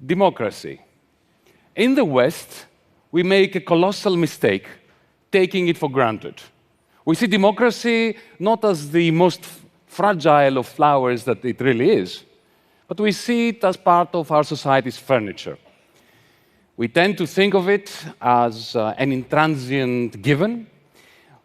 Democracy. In the West, we make a colossal mistake taking it for granted. We see democracy not as the most fragile of flowers that it really is, but we see it as part of our society's furniture. We tend to think of it as an intransient given.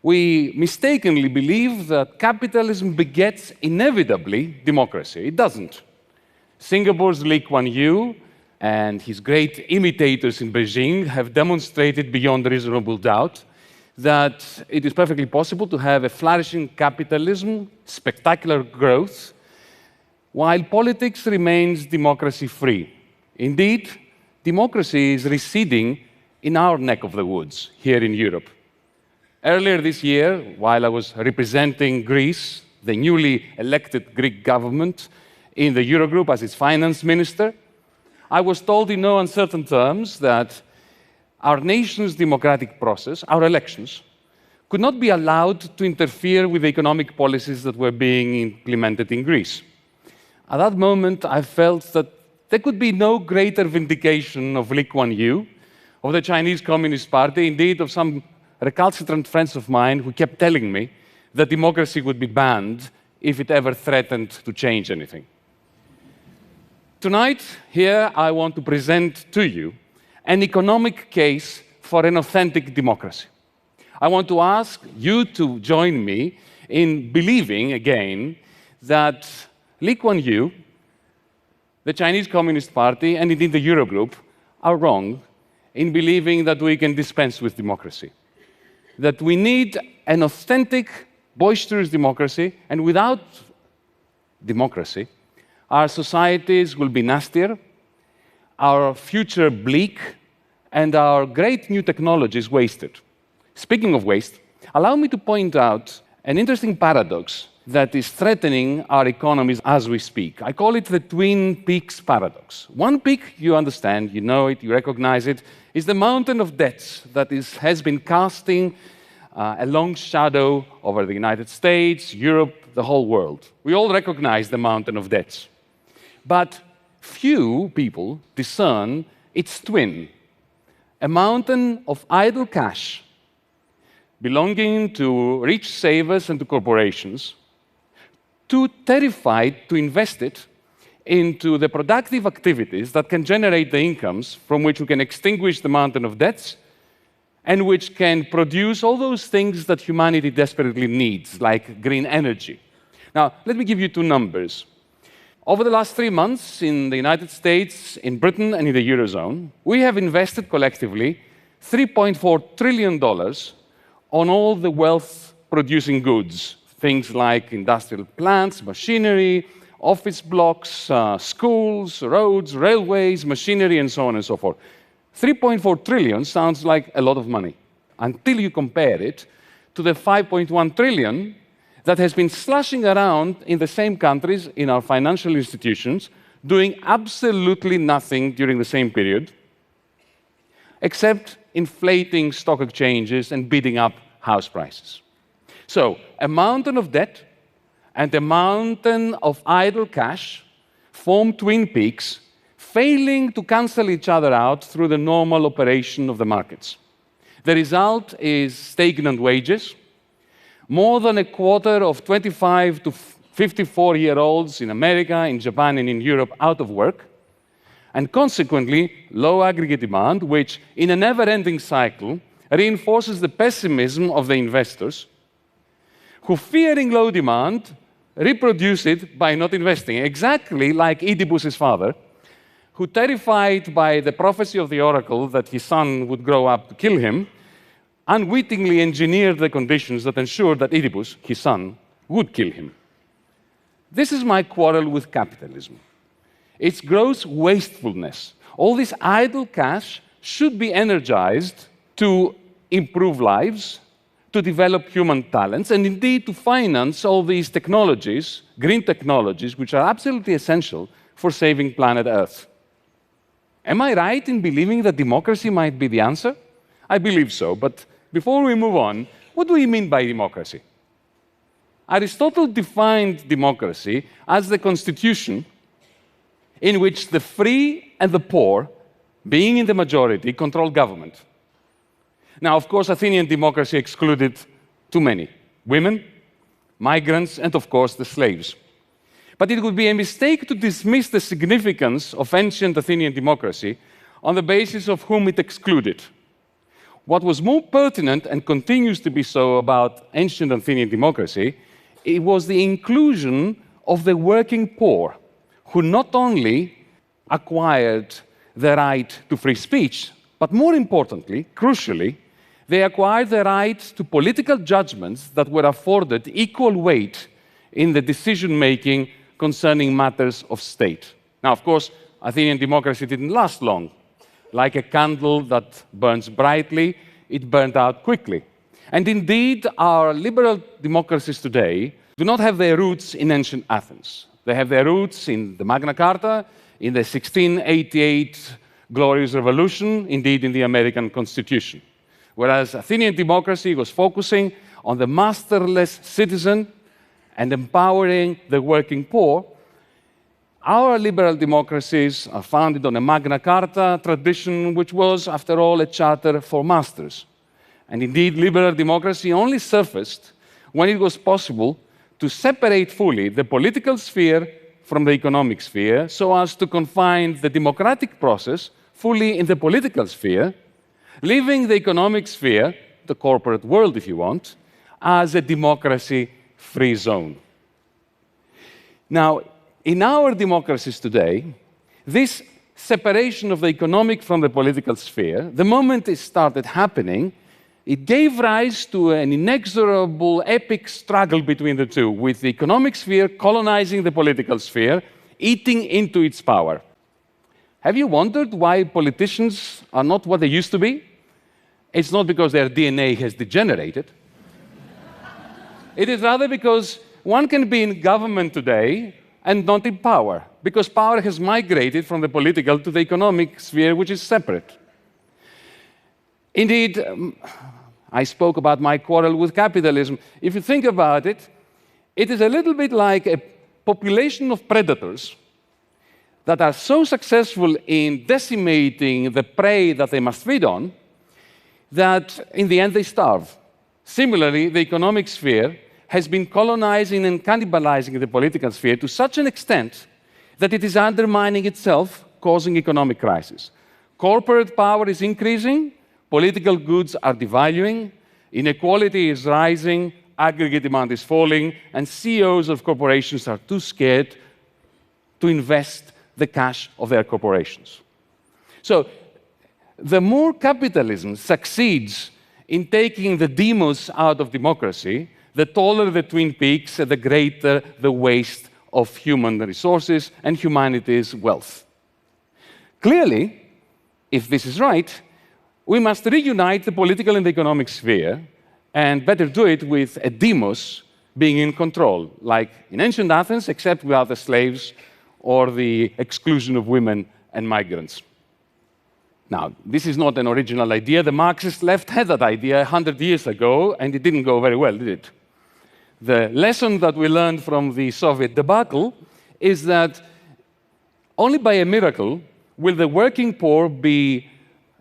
We mistakenly believe that capitalism begets inevitably democracy. It doesn't. Singapore's Lee Kuan Yew and his great imitators in Beijing have demonstrated beyond reasonable doubt that it is perfectly possible to have a flourishing capitalism, spectacular growth, while politics remains democracy-free. Indeed, democracy is receding in our neck of the woods here in Europe. Earlier this year, while I was representing Greece, the newly elected Greek government, in the Eurogroup as its finance minister, I was told in no uncertain terms that our nation's democratic process, our elections, could not be allowed to interfere with the economic policies that were being implemented in Greece. At that moment, I felt that there could be no greater vindication of Lee Kuan Yew, of the Chinese Communist Party, indeed of some recalcitrant friends of mine who kept telling me that democracy would be banned if it ever threatened to change anything. Tonight, here, I want to present to you an economic case for an authentic democracy. I want to ask you to join me in believing, again, that Lee Kuan Yew, the Chinese Communist Party, and indeed the Eurogroup are wrong in believing that we can dispense with democracy. That we need an authentic, boisterous democracy, and without democracy, our societies will be nastier, our future bleak, and our great new technologies wasted. Speaking of waste, allow me to point out an interesting paradox that is threatening our economies as we speak. I call it the Twin Peaks paradox. One peak, you understand, you know it, you recognize it, is the mountain of debts that has been casting a long shadow over the United States, Europe, the whole world. We all recognize the mountain of debts. But few people discern its twin, a mountain of idle cash belonging to rich savers and to corporations, too terrified to invest it into the productive activities that can generate the incomes from which we can extinguish the mountain of debts and which can produce all those things that humanity desperately needs, like green energy. Now, let me give you two numbers. Over the last 3 months in the United States, in Britain, and in the Eurozone, we have invested collectively $3.4 trillion on all the wealth-producing goods, things like industrial plants, machinery, office blocks, schools, roads, railways, machinery, and so on and so forth. 3.4 trillion sounds like a lot of money until you compare it to the 5.1 trillion that has been slushing around in the same countries in our financial institutions, doing absolutely nothing during the same period, except inflating stock exchanges and bidding up house prices. So, a mountain of debt and a mountain of idle cash form twin peaks, failing to cancel each other out through the normal operation of the markets. The result is stagnant wages. More than a quarter of 25 to 54-year-olds in America, in Japan, and in Europe out of work, and consequently, low aggregate demand, which, in a never-ending cycle, reinforces the pessimism of the investors, who, fearing low demand, reproduce it by not investing, exactly like Oedipus's father, who, terrified by the prophecy of the oracle that his son would grow up to kill him, unwittingly engineered the conditions that ensured that Oedipus, his son, would kill him. This is my quarrel with capitalism. Its gross wastefulness. All this idle cash should be energized to improve lives, to develop human talents, and indeed to finance all these technologies, green technologies, which are absolutely essential for saving planet Earth. Am I right in believing that democracy might be the answer? I believe so, but before we move on, what do we mean by democracy? Aristotle defined democracy as the constitution in which the free and the poor, being in the majority, control government. Now, of course, Athenian democracy excluded too many: women, migrants, and of course the slaves. But it would be a mistake to dismiss the significance of ancient Athenian democracy on the basis of whom it excluded. What was more pertinent, and continues to be so, about ancient Athenian democracy, it was the inclusion of the working poor, who not only acquired the right to free speech, but more importantly, crucially, they acquired the right to political judgments that were afforded equal weight in the decision-making concerning matters of state. Now, of course, Athenian democracy didn't last long. Like a candle that burns brightly, it burned out quickly. And indeed, our liberal democracies today do not have their roots in ancient Athens. They have their roots in the Magna Carta, in the 1688 Glorious Revolution, indeed in the American Constitution. Whereas Athenian democracy was focusing on the masterless citizen and empowering the working poor, our liberal democracies are founded on a Magna Carta tradition, which was, after all, a charter for masters. And indeed, liberal democracy only surfaced when it was possible to separate fully the political sphere from the economic sphere, so as to confine the democratic process fully in the political sphere, leaving the economic sphere, the corporate world if you want, as a democracy-free zone. Now, in our democracies today, this separation of the economic from the political sphere, the moment it started happening, it gave rise to an inexorable, epic struggle between the two, with the economic sphere colonizing the political sphere, eating into its power. Have you wondered why politicians are not what they used to be? It's not because their DNA has degenerated. It is rather because one can be in government today and not in power, because power has migrated from the political to the economic sphere, which is separate. Indeed, I spoke about my quarrel with capitalism. If you think about it, it is a little bit like a population of predators that are so successful in decimating the prey that they must feed on that in the end they starve. Similarly, the economic sphere has been colonizing and cannibalizing the political sphere to such an extent that it is undermining itself, causing economic crisis. Corporate power is increasing, political goods are devaluing, inequality is rising, aggregate demand is falling, and CEOs of corporations are too scared to invest the cash of their corporations. So, the more capitalism succeeds in taking the demos out of democracy, the taller the twin peaks, the greater the waste of human resources and humanity's wealth. Clearly, if this is right, we must reunite the political and the economic sphere, and better do it with a demos being in control, like in ancient Athens, except without the slaves or the exclusion of women and migrants. Now, this is not an original idea. The Marxist left had that idea 100 years ago, and it didn't go very well, did it? The lesson that we learned from the Soviet debacle is that only by a miracle will the working poor be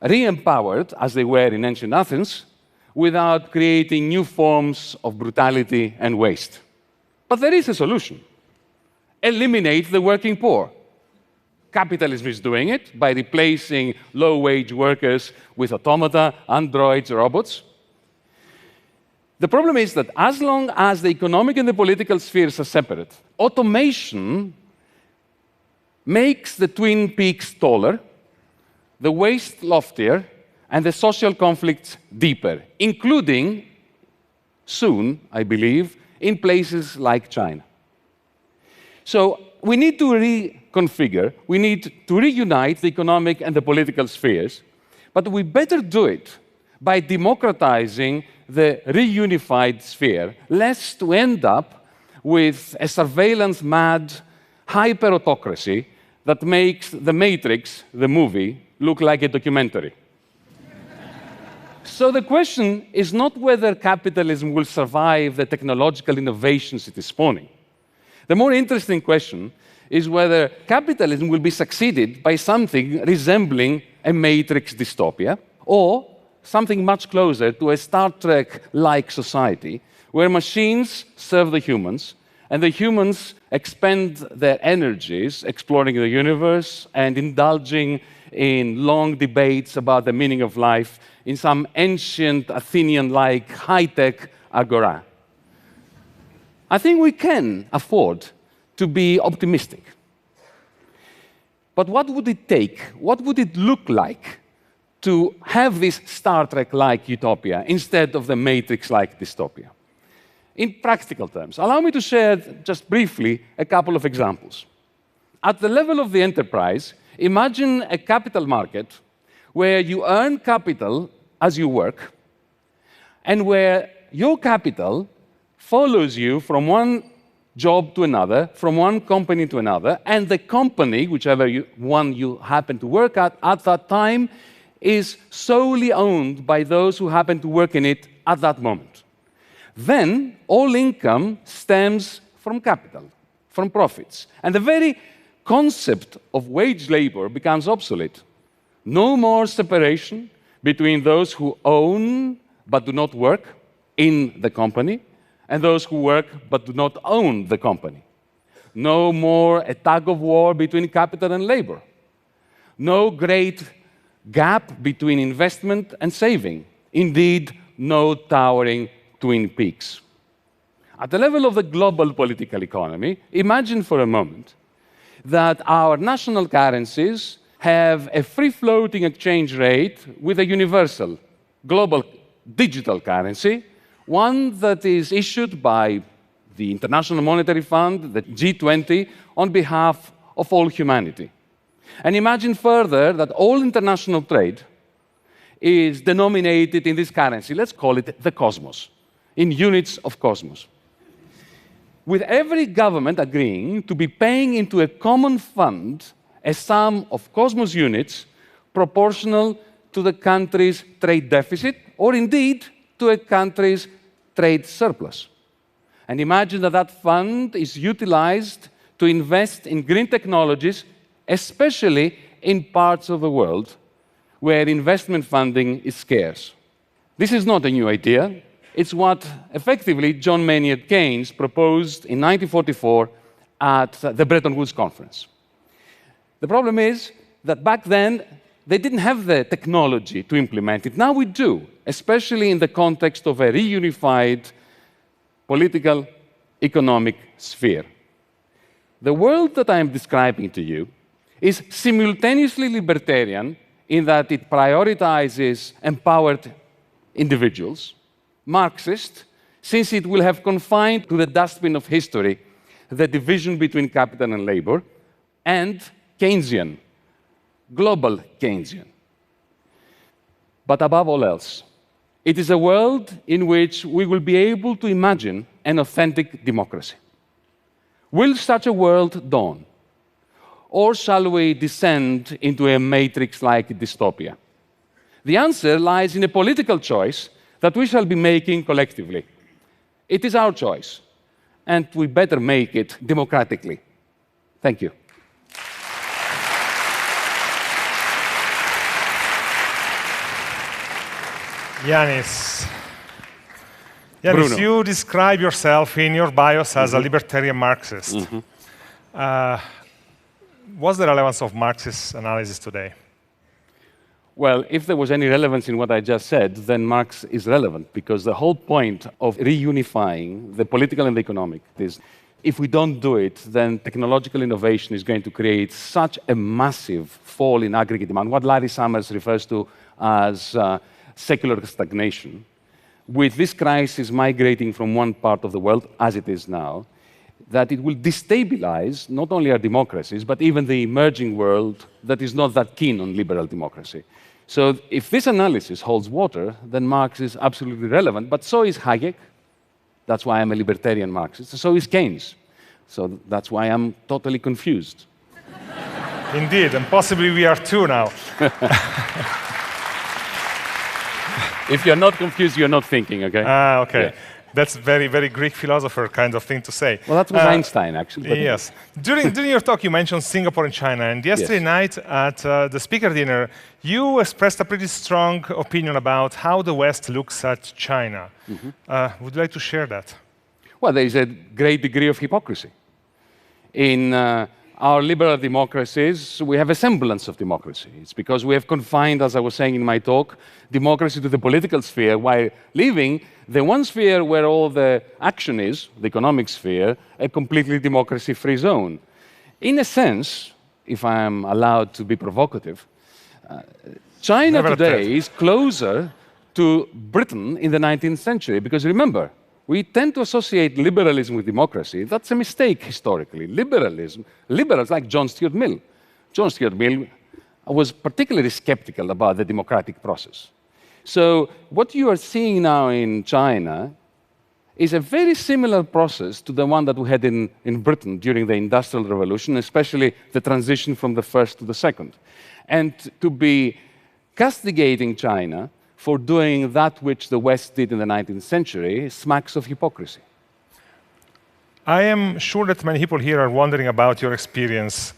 re-empowered, as they were in ancient Athens, without creating new forms of brutality and waste. But there is a solution. Eliminate the working poor. Capitalism is doing it by replacing low-wage workers with automata, androids, robots. The problem is that as long as the economic and the political spheres are separate, automation makes the twin peaks taller, the waste loftier, and the social conflicts deeper, including, soon, I believe, in places like China. So we need to reconfigure, we need to reunite the economic and the political spheres, but we better do it by democratizing the reunified sphere, lest we end up with a surveillance-mad hyper-autocracy that makes The Matrix, the movie, look like a documentary. So the question is not whether capitalism will survive the technological innovations it is spawning. The more interesting question is whether capitalism will be succeeded by something resembling a Matrix dystopia, or something much closer to a Star Trek-like society, where machines serve the humans, and the humans expend their energies exploring the universe and indulging in long debates about the meaning of life in some ancient Athenian-like high-tech agora. I think we can afford to be optimistic. But what would it take? What would it look like to have this Star Trek-like utopia instead of the Matrix-like dystopia? In practical terms, allow me to share just briefly a couple of examples. At the level of the enterprise, imagine a capital market where you earn capital as you work, and where your capital follows you from one job to another, from one company to another, and the company, whichever one you happen to work at that time, is solely owned by those who happen to work in it at that moment. Then all income stems from capital, from profits. And the very concept of wage labor becomes obsolete. No more separation between those who own but do not work in the company and those who work but do not own the company. No more a tug of war between capital and labor. No great gap between investment and saving. Indeed, no towering twin peaks. At the level of the global political economy, imagine for a moment that our national currencies have a free-floating exchange rate with a universal, global, digital currency, one that is issued by the International Monetary Fund, the G20, on behalf of all humanity. And imagine further that all international trade is denominated in this currency. Let's call it the cosmos, in units of cosmos. With every government agreeing to be paying into a common fund a sum of cosmos units proportional to the country's trade deficit, or indeed to a country's trade surplus. And imagine that that fund is utilized to invest in green technologies, especially in parts of the world where investment funding is scarce. This is not a new idea. It's what, effectively, John Maynard Keynes proposed in 1944 at the Bretton Woods Conference. The problem is that back then, they didn't have the technology to implement it. Now we do, especially in the context of a reunified political, economic sphere. The world that I am describing to you is simultaneously libertarian in that it prioritizes empowered individuals, Marxist, since it will have confined to the dustbin of history the division between capital and labor, and Keynesian, global Keynesian. But above all else, it is a world in which we will be able to imagine an authentic democracy. Will such a world dawn? Or shall we descend into a Matrix-like dystopia? The answer lies in a political choice that we shall be making collectively. It is our choice, and we better make it democratically. Thank you. Yanis, you describe yourself in your bios as a libertarian Marxist. What's the relevance of Marxist analysis today? Well, if there was any relevance in what I just said, then Marx is relevant, because the whole point of reunifying the political and the economic is, if we don't do it, then technological innovation is going to create such a massive fall in aggregate demand, what Larry Summers refers to as secular stagnation. With this crisis migrating from one part of the world, as it is now, that it will destabilize not only our democracies, but even the emerging world that is not that keen on liberal democracy. So if this analysis holds water, then Marx is absolutely relevant, but so is Hayek. That's why I'm a libertarian Marxist. So is Keynes. So that's why I'm totally confused. Indeed, and possibly we are too now. If you're not confused, you're not thinking, okay? Okay. Yeah. That's very, very Greek philosopher kind of thing to say. Well, that was Einstein, actually. But Yes. During your talk, you mentioned Singapore and China. And yesterday night at the speaker dinner, you expressed a pretty strong opinion about how the West looks at China. Would you like to share that? Well, there is a great degree of hypocrisy. In our liberal democracies, we have a semblance of democracy. It's because we have confined, as I was saying in my talk, democracy to the political sphere, while leaving the one sphere where all the action is, the economic sphere, a completely democracy-free zone. In a sense, if I am allowed to be provocative, China today is closer to Britain in the 19th century, because remember, we tend to associate liberalism with democracy. That's a mistake historically. Liberals like John Stuart Mill. John Stuart Mill was particularly skeptical about the democratic process. So what you are seeing now in China is a very similar process to the one that we had in Britain during the Industrial Revolution, especially the transition from the first to the second. And to be castigating China for doing that which the West did in the 19th century smacks of hypocrisy. I am sure that many people here are wondering about your experience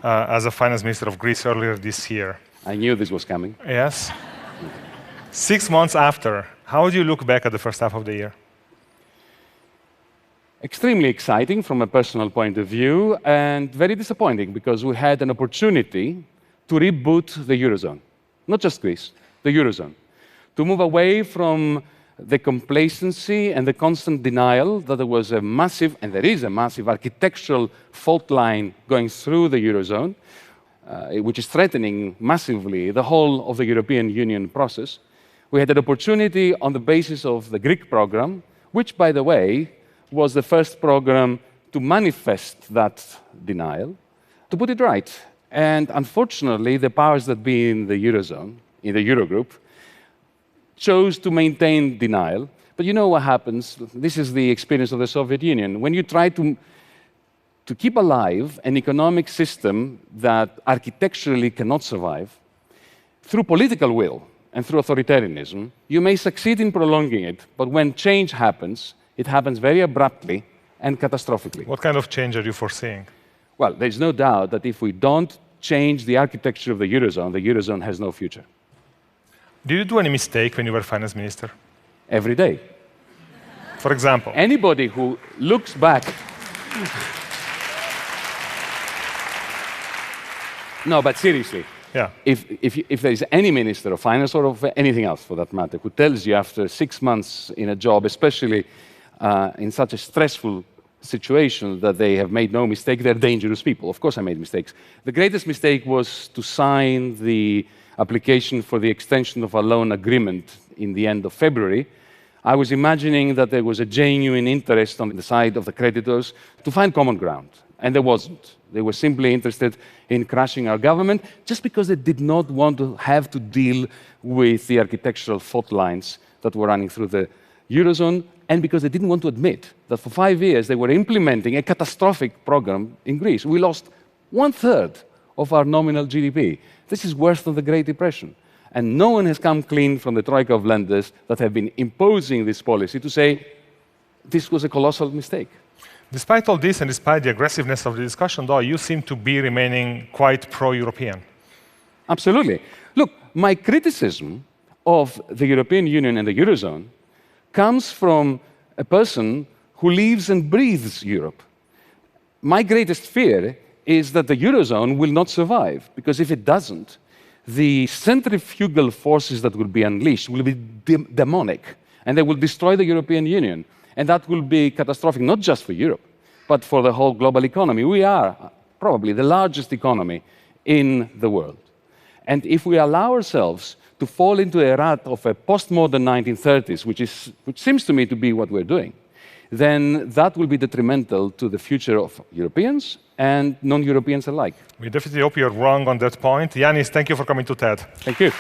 as a finance minister of Greece earlier this year. I knew this was coming. Yes. 6 months after, how do you look back at the first half of the year? Extremely exciting from a personal point of view, and very disappointing because we had an opportunity to reboot the Eurozone. Not just Greece, the Eurozone. To move away from the complacency and the constant denial that there was a massive, and there is a massive, architectural fault line going through the Eurozone, which is threatening massively the whole of the European Union process. We had an opportunity on the basis of the Greek program, which, by the way, was the first program to manifest that denial, to put it right. And unfortunately, the powers that be in the Eurozone, in the Eurogroup, chose to maintain denial. But you know what happens? This is the experience of the Soviet Union. When you try to keep alive an economic system that architecturally cannot survive, through political will and through authoritarianism, you may succeed in prolonging it, but when change happens, it happens very abruptly and catastrophically. What kind of change are you foreseeing? Well, there's no doubt that if we don't change the architecture of the Eurozone has no future. Did you do any mistake when you were finance minister? Every day. For example? Anybody who looks back... No, but seriously, if there is any minister of finance or of anything else for that matter who tells you after 6 months in a job, especially in such a stressful situation, that they have made no mistake, they're dangerous people. Of course I made mistakes. The greatest mistake was to sign the application for the extension of a loan agreement in the end of February. I was imagining that there was a genuine interest on the side of the creditors to find common ground, and there wasn't. They were simply interested in crashing our government just because they did not want to have to deal with the architectural fault lines that were running through the Eurozone, and because they didn't want to admit that for 5 years they were implementing a catastrophic program in Greece. We lost 1/3 of our nominal GDP. This is worse than the Great Depression. And no one has come clean from the troika of lenders that have been imposing this policy to say this was a colossal mistake. Despite all this and despite the aggressiveness of the discussion, though, you seem to be remaining quite pro-European. Absolutely. Look, my criticism of the European Union and the Eurozone comes from a person who lives and breathes Europe. My greatest fear is that the Eurozone will not survive, because if it doesn't, the centrifugal forces that will be unleashed will be demonic, and they will destroy the European Union. And that will be catastrophic, not just for Europe, but for the whole global economy. We are probably the largest economy in the world. And if we allow ourselves to fall into a rut of a postmodern 1930s, which seems to me to be what we're doing, then that will be detrimental to the future of Europeans and non-Europeans alike. We definitely hope you're wrong on that point. Yanis, thank you for coming to TED. Thank you.